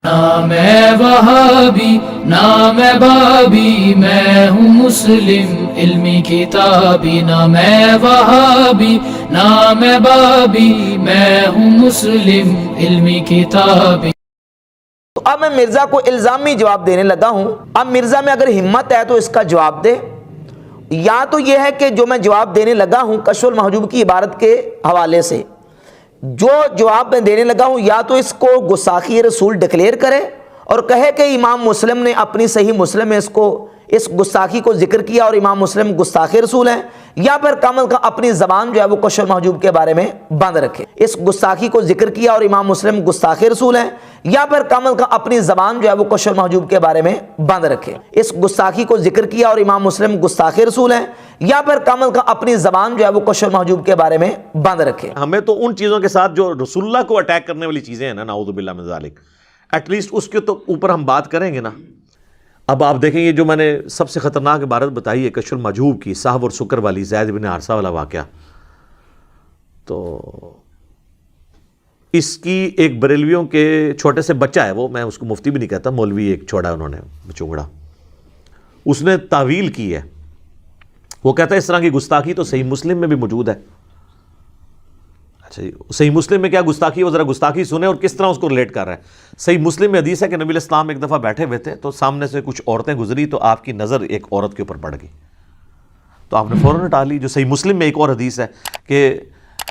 نہ میں وہابی نہ میں بابی، میں ہوں مسلم علمی کتابی، نہ میں وہابی نہ میں بابی، میں ہوں مسلم علمی کتابی۔ تو اب میں مرزا کو الزامی جواب دینے لگا ہوں۔ اب مرزا میں اگر ہمت ہے تو اس کا جواب دے، یا تو یہ ہے کہ جو میں جواب دینے لگا ہوں کشف المحجوب کی عبارت کے حوالے سے، جو جواب میں دینے لگا ہوں یا تو اس کو گستاخی رسول ڈکلیئر کرے اور کہے کہ امام مسلم نے اپنی صحیح مسلم میں اس گستاخی کو ذکر کیا اور امام مسلم گستاخ رسول ہیں، یا پھر کم از کم اپنی زبان جو ہے وہ کشف المحجوب کے بارے میں بند رکھے۔ اس گستاخی کو ذکر کیا اور امام مسلم گستاخ رسول ہیں، یا پھر کم از کم اپنی زبان جو ہے وہ کشف المحجوب کے بارے میں بند رکھے۔ اس گستاخی کو ذکر کیا اور امام مسلم گستاخ رسول ہیں، یا پھر کم از کم اپنی زبان جو ہے وہ کشف المحجوب کے بارے میں بند رکھے۔ ہمیں تو ان چیزوں کے ساتھ جو رسول اللہ کو اٹیک کرنے والی چیزیں ہیں نا، نعوذ باللہ من ذالک، ایٹ لیسٹ اس کے تو اوپر ہم بات کریں گے نا۔ اب آپ دیکھیں یہ جو میں نے سب سے خطرناک عبارت بتائی ہے کشف المحجوب کی، صاحب اور سکر والی، زید بن حارثہ والا واقعہ، تو اس کی ایک بریلویوں کے چھوٹے سے بچہ ہے، وہ میں اس کو مفتی بھی نہیں کہتا، مولوی ایک چھوڑا انہوں نے چونگڑا، اس نے تعویل کی ہے، وہ کہتا ہے اس طرح کی گستاخی تو صحیح مسلم میں بھی موجود ہے۔ اچھا جی، صحیح مسلم میں کیا گستاخی ہے، وہ ذرا گستاخی سنیں اور کس طرح اس کو ریلیٹ کر رہا ہے۔ صحیح مسلم میں حدیث ہے کہ نبی علیہ السلام ایک دفعہ بیٹھے ہوئے تھے تو سامنے سے کچھ عورتیں گزری تو آپ کی نظر ایک عورت کے اوپر پڑ گئی، تو آپ نے فوراً ہٹا لی۔ جو صحیح مسلم میں ایک اور حدیث ہے کہ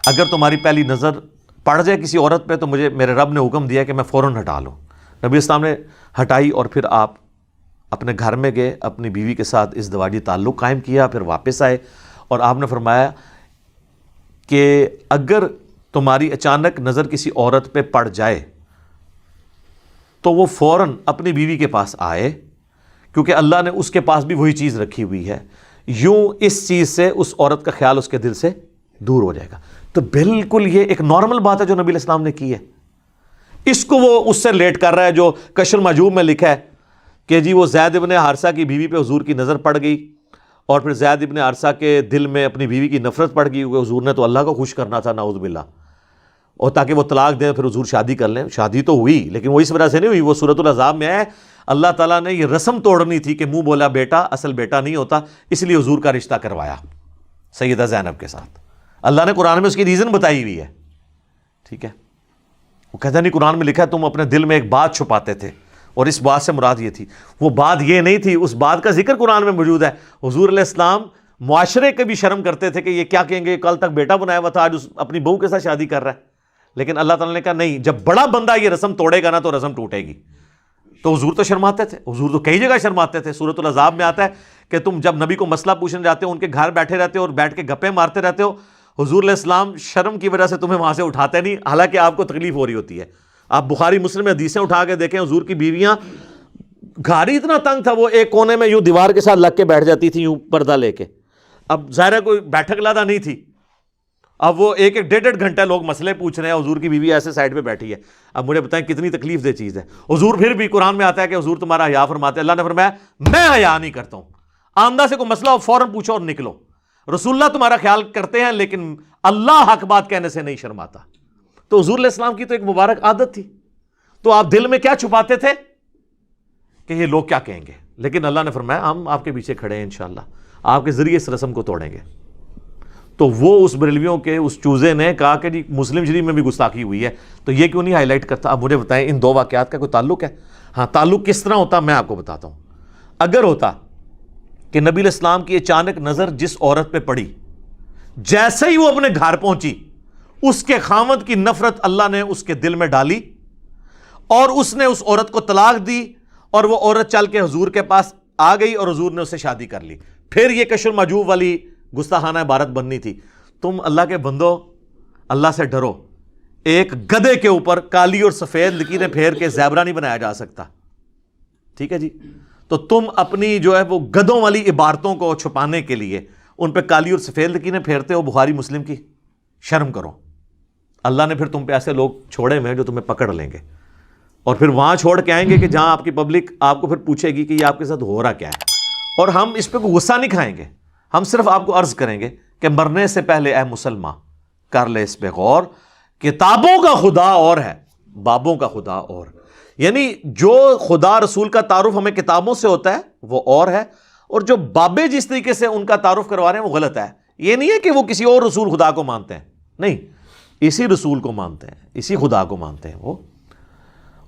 اگر تمہاری پہلی نظر پڑ جائے کسی عورت پہ تو میرے رب نے حکم دیا کہ میں فوراً ہٹا لوں۔ نبی علیہ السلام نے ہٹائی اور پھر آپ اپنے گھر میں گئے، اپنی بیوی کے ساتھ ازدواجی تعلق قائم کیا، پھر واپس آئے اور آپ نے فرمایا کہ اگر تمہاری اچانک نظر کسی عورت پہ پڑ جائے تو وہ فوراً اپنی بیوی کے پاس آئے، کیونکہ اللہ نے اس کے پاس بھی وہی چیز رکھی ہوئی ہے، یوں اس چیز سے اس عورت کا خیال اس کے دل سے دور ہو جائے گا۔ تو بالکل یہ ایک نارمل بات ہے جو نبی علیہ السلام نے کی ہے، اس کو وہ اس سے ریلیٹ کر رہا ہے جو کشف المحجوب میں لکھا ہے کہ جی وہ زید ابن حارثہ کی بیوی پہ حضور کی نظر پڑ گئی اور پھر زید ابن حارثہ کے دل میں اپنی بیوی کی نفرت پڑ گئی، کیونکہ حضور نے تو اللہ کو خوش کرنا تھا نعوذ باللہ، اور تاکہ وہ طلاق دیں پھر حضور شادی کر لیں۔ شادی تو ہوئی لیکن وہ اس وجہ سے نہیں ہوئی، وہ سورۃ الاحزاب میں ہے اللہ تعالیٰ نے یہ رسم توڑنی تھی کہ منہ بولا بیٹا اصل بیٹا نہیں ہوتا، اس لیے حضور کا رشتہ کروایا سیدہ زینب کے ساتھ۔ اللہ نے قرآن میں اس کی ریزن بتائی ہوئی ہے، ٹھیک ہے۔ وہ کہتا نہیں قرآن میں لکھا ہے تم اپنے دل میں ایک بات چھپاتے تھے اور اس بات سے مراد یہ تھی، وہ بات یہ نہیں تھی، اس بات کا ذکر قرآن میں موجود ہے۔ حضور علیہ السلام معاشرے کے بھی شرم کرتے تھے کہ یہ کیا کہیں گے، کل تک بیٹا بنایا ہوا تھا، آج اپنی بہو کے ساتھ شادی کر رہا ہے، لیکن اللہ تعالیٰ نے کہا نہیں، جب بڑا بندہ یہ رسم توڑے گا نا تو رسم ٹوٹے گی۔ تو حضور تو شرماتے تھے، حضور تو کئی جگہ شرماتے تھے۔ سورۃ الاحزاب میں آتا ہے کہ تم جب نبی کو مسئلہ پوچھنے جاتے ہو، ان کے گھر بیٹھے رہتے ہو اور بیٹھ کے گپیں مارتے رہتے ہو، حضور علیہ السلام شرم کی وجہ سے تمہیں وہاں سے اٹھاتے نہیں، حالانکہ آپ کو تکلیف ہو رہی ہوتی ہے۔ آپ بخاری مسلم میں حدیثیں اٹھا کے دیکھیں، حضور کی بیویاں، گھر ہی اتنا تنگ تھا، وہ ایک کونے میں یوں دیوار کے ساتھ لگ کے بیٹھ جاتی تھی یوں پردہ لے کے۔ اب ظاہر ہے کوئی بیٹھک لادہ نہیں تھی، اب وہ ایک ڈیڑھ گھنٹہ لوگ مسئلے پوچھ رہے ہیں، حضور کی بیوی ایسے سائڈ پہ بیٹھی ہے۔ اب مجھے بتائیں کتنی تکلیف دہ چیز ہے۔ حضور پھر بھی قرآن میں آتا ہے کہ حضور تمہارا حیا فرماتے ہیں، اللہ نے فرمایا میں حیا نہیں کرتا ہوں، آمدہ سے کوئی مسئلہ ہو فوراً پوچھو اور نکلو۔ رسول اللہ تمہارا خیال کرتے ہیں لیکن اللہ حق بات کہنے سے نہیں شرماتا۔ تو حضور علیہ السلام کی تو ایک مبارک عادت تھی، تو آپ دل میں کیا چھپاتے تھے کہ یہ لوگ کیا کہیں گے، لیکن اللہ نے فرمایا ہم آپ کے پیچھے کھڑے ہیں، انشاءاللہ آپ کے ذریعے اس رسم کو توڑیں گے۔ تو وہ اس بریلویوں کے اس چوزے نے کہا کہ جی مسلم شریف میں بھی گستاخی ہوئی ہے، تو یہ کیوں نہیں ہائی لائٹ کرتا؟ اب مجھے بتائیں ان دو واقعات کا کوئی تعلق ہے؟ ہاں، تعلق کس طرح ہوتا میں آپ کو بتاتا ہوں۔ اگر ہوتا کہ نبی علیہ السلام کی اچانک نظر جس عورت پہ پڑی، جیسے ہی وہ اپنے گھر پہنچی، اس کے خاوند کی نفرت اللہ نے اس کے دل میں ڈالی اور اس نے اس عورت کو طلاق دی اور وہ عورت چل کے حضور کے پاس آ گئی اور حضور نے اسے شادی کر لی، پھر یہ کشف المحجوب والی گستاخانہ عبارت بننی تھی۔ تم اللہ کے بندو اللہ سے ڈرو، ایک گدھے کے اوپر کالی اور سفید لکیریں پھیر کے زیبرا نہیں بنایا جا سکتا، ٹھیک ہے جی؟ تو تم اپنی جو ہے وہ گدھوں والی عبارتوں کو چھپانے کے لیے ان پہ کالی اور سفید لکیریں پھیرتے ہو بخاری مسلم کی، شرم کرو۔ اللہ نے پھر تم پہ ایسے لوگ چھوڑے ہوئے ہیں جو تمہیں پکڑ لیں گے اور پھر وہاں چھوڑ کے آئیں گے کہ جہاں آپ کی پبلک آپ کو پھر پوچھے گی کہ یہ آپ کے ساتھ ہو رہا کیا ہے، اور ہم اس پہ کوئی غصہ نہیں کھائیں گے، ہم صرف آپ کو عرض کریں گے کہ مرنے سے پہلے اے مسلمان کر لے اس پہ غور، کتابوں کا خدا اور ہے، بابوں کا خدا اور۔ یعنی جو خدا رسول کا تعارف ہمیں کتابوں سے ہوتا ہے وہ اور ہے، اور جو بابے جس طریقے سے ان کا تعارف کروا رہے ہیں وہ غلط ہے. یہ نہیں ہے کہ وہ کسی اور رسول خدا کو مانتے ہیں، نہیں، اسی رسول کو مانتے ہیں، اسی خدا کو مانتے ہیں وہ.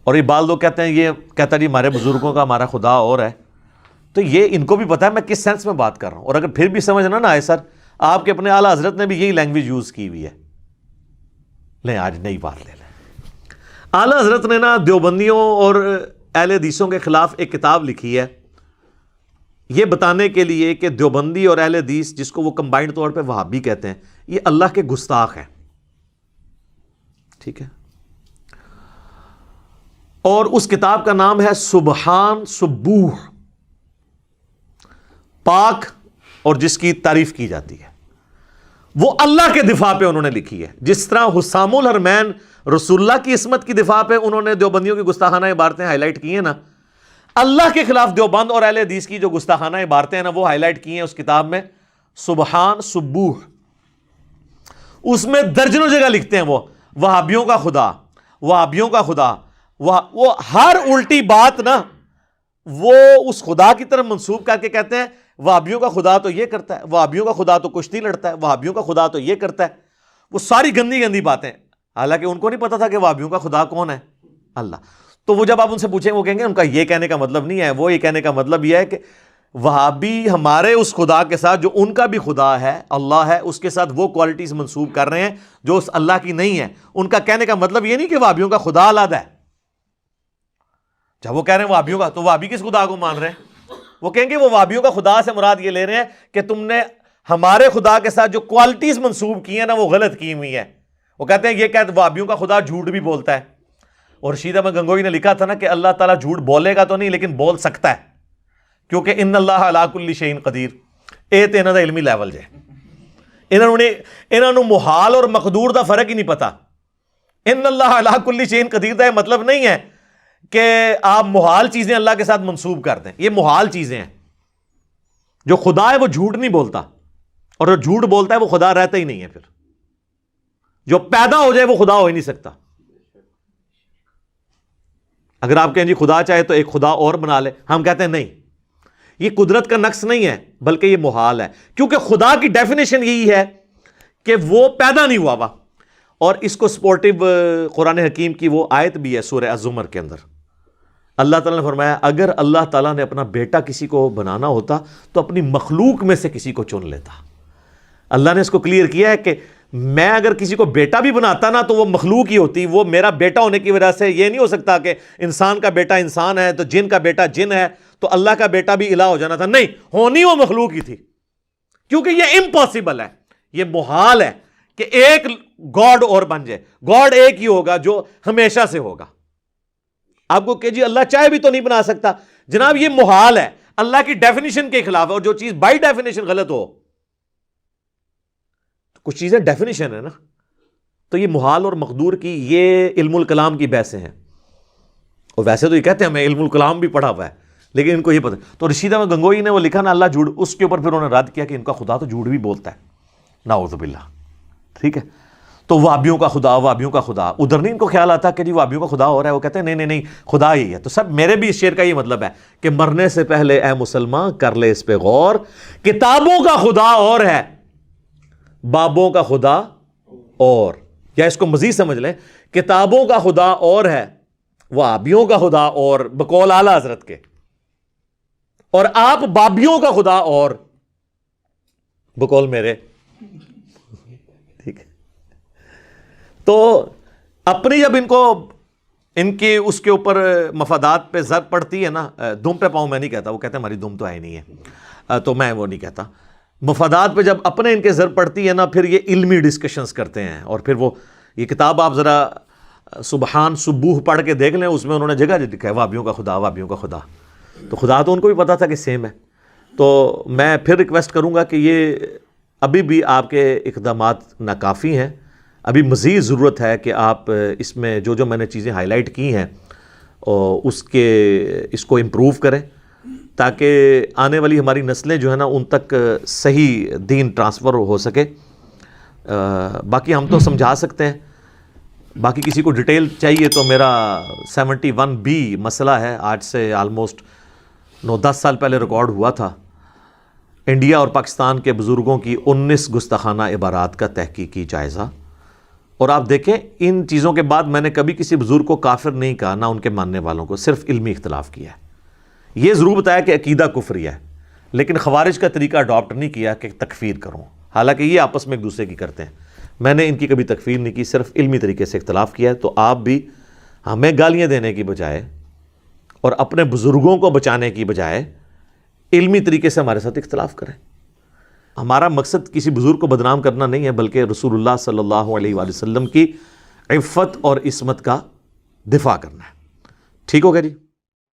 اور یہ بعض لوگ کہتے ہیں، یہ کہتا ہے جی ہمارے بزرگوں کا ہمارا خدا اور ہے. تو یہ ان کو بھی پتا ہے میں کس سینس میں بات کر رہا ہوں. اور اگر پھر بھی سمجھنا نہ آئے سر، آپ کے اپنے اعلیٰ حضرت نے بھی یہی لینگویج یوز کی ہوئی ہے. لیں آج نئی بات لے لیں. اعلیٰ حضرت نے نا دیوبندیوں اور اہل حدیثوں کے خلاف ایک کتاب لکھی ہے، یہ بتانے کے لیے کہ دیوبندی اور اہل حدیث، جس کو وہ کمبائنڈ طور پہ وہابی کہتے ہیں، یہ اللہ کے گستاخ ہیں. ٹھیک ہے. اور اس کتاب کا نام ہے سبحان سبوح، پاک اور جس کی تعریف کی جاتی ہے. وہ اللہ کے دفاع پہ انہوں نے لکھی ہے. جس طرح حسام الحرمین رسول اللہ کی عصمت کی دفاع پہ انہوں نے دیوبندیوں کی گستاخانہ عبارتیں ہائی لائٹ کی ہیں نا، اللہ کے خلاف دیوبند اور اہل حدیث کی جو گستاخانہ عبارتیں ہیں نا وہ ہائی لائٹ کی ہیں اس کتاب میں سبحان سبوح. اس میں درجنوں جگہ لکھتے ہیں وہ وہابیوں کا خدا، وہابیوں کا خدا. وہ ہر الٹی بات نا وہ اس خدا کی طرف منسوب کر کے کہتے ہیں وہابیوں کا خدا تو یہ کرتا ہے، وہابیوں کا خدا تو کشتی لڑتا ہے، وہابیوں کا خدا تو یہ کرتا ہے. وہ ساری گندی گندی باتیں، حالانکہ ان کو نہیں پتا تھا کہ وہابیوں کا خدا کون ہے، اللہ. تو وہ جب آپ ان سے پوچھیں وہ کہیں گے ان کا یہ کہنے کا مطلب نہیں ہے، وہ یہ کہنے کا مطلب یہ ہے کہ وہابی ہمارے اس خدا کے ساتھ جو ان کا بھی خدا ہے اللہ ہے، اس کے ساتھ وہ کوالٹیز منسوب کر رہے ہیں جو اس اللہ کی نہیں ہے. ان کا کہنے کا مطلب یہ نہیں کہ وہابیوں کا خدا علیحدہ ہے. جب وہ کہہ رہے ہیں وہابیوں کا، تو وہابی کس خدا کو مان رہے ہیں؟ وہ کہیں گے وہ وہابیوں کا خدا سے مراد یہ لے رہے ہیں کہ تم نے ہمارے خدا کے ساتھ جو کوالٹیز منسوب کی ہیں نا وہ غلط کی ہوئی ہیں. وہ کہتے ہیں یہ کہتے وہابیوں کا خدا جھوٹ بھی بولتا ہے. اور رشید احمد گنگوئی نے لکھا تھا نا کہ اللہ تعالیٰ جھوٹ بولے گا تو نہیں لیکن بول سکتا ہے، کیونکہ ان اللہ علی کل شیء قدیر. اے تے انہاں دا علمی لیول جے، انہاں نوں محال اور مقدور دا فرق ہی نہیں پتا. ان اللہ علی کل شیء قدیر دا یہ مطلب نہیں ہے کہ آپ محال چیزیں اللہ کے ساتھ منسوب کر دیں. یہ محال چیزیں ہیں. جو خدا ہے وہ جھوٹ نہیں بولتا، اور جو جھوٹ بولتا ہے وہ خدا رہتا ہی نہیں ہے. پھر جو پیدا ہو جائے وہ خدا ہو ہی نہیں سکتا. اگر آپ کہیں جی خدا چاہے تو ایک خدا اور بنا لے، ہم کہتے ہیں نہیں، یہ قدرت کا نقص نہیں ہے بلکہ یہ محال ہے، کیونکہ خدا کی ڈیفینیشن یہی ہے کہ وہ پیدا نہیں ہوا ہوا. اور اس کو سپورٹیو قرآن حکیم کی وہ آیت بھی ہے سورہ الزمر کے اندر. اللہ تعالیٰ نے فرمایا اگر اللہ تعالیٰ نے اپنا بیٹا کسی کو بنانا ہوتا تو اپنی مخلوق میں سے کسی کو چن لیتا. اللہ نے اس کو کلیئر کیا ہے کہ میں اگر کسی کو بیٹا بھی بناتا نا تو وہ مخلوق ہی ہوتی. وہ میرا بیٹا ہونے کی وجہ سے یہ نہیں ہو سکتا کہ انسان کا بیٹا انسان ہے تو جن کا بیٹا جن ہے تو اللہ کا بیٹا بھی الہ ہو جانا تھا. نہیں، ہونی وہ مخلوق ہی تھی، کیونکہ یہ امپاسبل ہے، یہ محال ہے کہ ایک گاڈ اور بن جائے. گاڈ ایک ہی ہوگا جو ہمیشہ سے ہوگا. آپ کو کہ جی اللہ چاہے بھی تو نہیں بنا سکتا، جناب یہ محال ہے، اللہ کی ڈیفینیشن کے خلاف ہے. اور جو چیز بائی ڈیفینیشن غلط ہو، کچھ چیزیں ڈیفینیشن ہے نا، تو یہ محال اور مقدور کی یہ علم الکلام کی بحثیں ہیں. اور ویسے تو یہ کہتے ہیں ہمیں علم الکلام بھی پڑھا ہوا ہے لیکن ان کو یہ پتہ. تو رشید احمد گنگوئی نے وہ لکھا نا اللہ جھوٹ، اس کے اوپر پھر انہوں نے رد کیا کہ ان کا خدا تو جھوٹ بھی بولتا ہے، نعوذ باللہ. ٹھیک ہے. تو وہابیوں کا خدا، وہابیوں کا خدا، ادھر نہیں ان کو خیال آتا کہ جی وہابیوں کا خدا ہو رہا ہے. وہ کہتے ہیں نہیں خدا ہی ہے. تو سب میرے بھی اس شعر کا یہ مطلب ہے کہ مرنے سے پہلے اے مسلمان کر لے اس پہ غور، کتابوں کا خدا اور ہے، بابوں کا خدا اور. یا اس کو مزید سمجھ لیں، کتابوں کا خدا اور ہے، وہابیوں کا خدا اور بقول اعلیٰ حضرت کے، اور آپ بابیوں کا خدا اور بقول میرے. ٹھیک ہے. تو اپنی جب ان کے اس کے اوپر مفادات پہ ضرب پڑتی ہے نا، دم پہ پاؤں میں نہیں کہتا، وہ کہتے ہیں ہماری دم تو ہے نہیں ہے، تو میں وہ نہیں کہتا. مفادات پہ جب اپنے ان کے ضرب پڑتی ہے نا، پھر یہ علمی ڈسکشنز کرتے ہیں. اور پھر وہ یہ کتاب آپ ذرا سبحان سبوح پڑھ کے دیکھ لیں، اس میں انہوں نے جگہ لکھا ہے وہابیوں کا خدا، وہابیوں کا خدا. تو خدا تو ان کو بھی پتا تھا کہ سیم ہے. تو میں پھر ریکویسٹ کروں گا کہ یہ ابھی بھی آپ کے اقدامات ناکافی ہیں، ابھی مزید ضرورت ہے کہ آپ اس میں جو میں نے چیزیں ہائی لائٹ کی ہیں اس کو امپروو کریں، تاکہ آنے والی ہماری نسلیں جو ہے نا ان تک صحیح دین ٹرانسفر ہو سکے. باقی ہم تو سمجھا سکتے ہیں، باقی کسی کو ڈیٹیل چاہیے تو میرا 71B مسئلہ ہے، آج سے آلموسٹ 9-10 سال پہلے ریکارڈ ہوا تھا، انڈیا اور پاکستان کے بزرگوں کی 19 گستاخانہ عبارات کا تحقیقی جائزہ. اور آپ دیکھیں ان چیزوں کے بعد میں نے کبھی کسی بزرگ کو کافر نہیں کہا، نہ ان کے ماننے والوں کو، صرف علمی اختلاف کیا ہے. یہ ضرور بتایا کہ عقیدہ کفری ہے، لیکن خوارج کا طریقہ اڈاپٹ نہیں کیا کہ تکفیر کروں، حالانکہ یہ آپس میں ایک دوسرے کی کرتے ہیں. میں نے ان کی کبھی تکفیر نہیں کی، صرف علمی طریقے سے اختلاف کیا ہے. تو آپ بھی ہمیں گالیاں دینے کی بجائے اور اپنے بزرگوں کو بچانے کی بجائے علمی طریقے سے ہمارے ساتھ اختلاف کریں. ہمارا مقصد کسی بزرگ کو بدنام کرنا نہیں ہے، بلکہ رسول اللہ صلی اللہ علیہ وآلہ وسلم کی عفت اور عصمت کا دفاع کرنا ہے. ٹھیک ہو گیا جی؟